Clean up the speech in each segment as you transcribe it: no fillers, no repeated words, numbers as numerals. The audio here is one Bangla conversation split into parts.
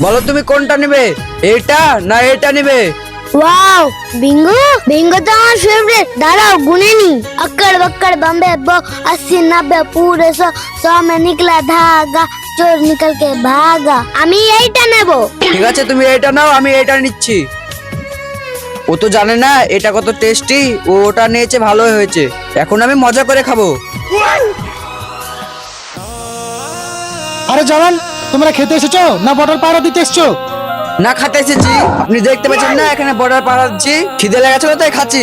বলো তুমি কোনটা নেবে, এটা না এটা নেবে? वाओ बिंगो बिंगो तो हमारा फेवरेट। दाঁড়াও গুনে নি। अक्कड़ बक्कड़ बम्बे बो 80 90 पूरे 100 में निकला धागा चोर निकल के भागा। আমি এইটা নেব। ঠিক আছে তুমি এটা নাও, আমি এটা নিচ্ছি। ও তো জানে না এটা কত টেস্টি, ও ওটা নিয়েছে ভালোই হয়েছে, এখন আমি মজা করে খাবো। আরে জওয়ান, তোমরা খেতে এসেছো না বটল পাড়া দিতে এসেছো? না খাতে এসেছি, আপনি দেখতে পাচ্ছেন না এখানে বর্ডার পাড়া দিচ্ছি, খিদে লেগেছে তাই খাচ্ছি।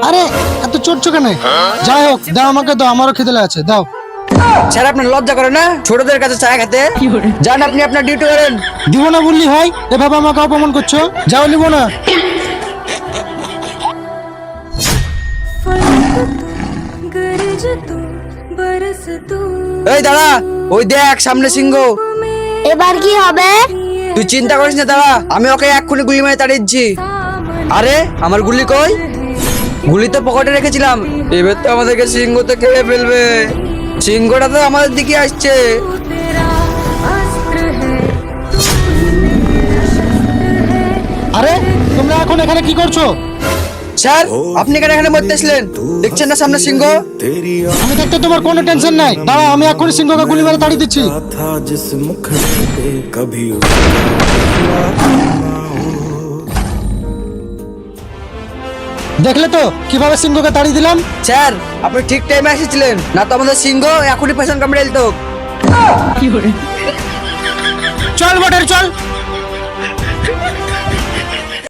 আরে এত চড়ছো কেন? যাই হোক দাও, আমাকে দাও, আমারও খেতে আছে, দাও। স্যার আপনার লজ্জা করে না ছোটদের কাছে চা খেতে? যান আপনি আপনার ডিউটি করেন। দিব না বললি হয়? এভাবে আমাকে অপমান করছো, যাও নিব না। এই দাঁড়া, ওই দেখ সামনে সিংহ। এবার কি হবে? তুই চিন্তা করিস না, দাঁড়া আমি ওকে এক্ষুনি গুলি মেরে তাড়িয়ে দিচ্ছি। আরে আমার গুলি কই? গুলি তো পকেটে রেখেছিলাম, এবার তো আমাদেরকে সিংহ তো খেয়ে ফেলবে। সিংহটা তো আমাদের দিকে আসছে। আরে তোমরা এখন এখানে কি করছো? স্যার আপনি কেন এখানে মরতে আসলেন? দেখছেন না সামনে সিংহ? আমি দেখতে তোমার কোনো টেনশন নাই, দাঁড়াও আমি এক্ষুনি সিংহকে গুলি মেরে তাড়িয়ে দিচ্ছি। था जिस मुखड़े पे कभी দেখলে তো কিভাবে সিংহকে তাড়িয়ে দিলাম। স্যার আপনি ঠিক টাইমে এসেছিলেন, না তো আমাদের সিংহ এখনই পেছন কামড়ে দিত। চল বটের চল।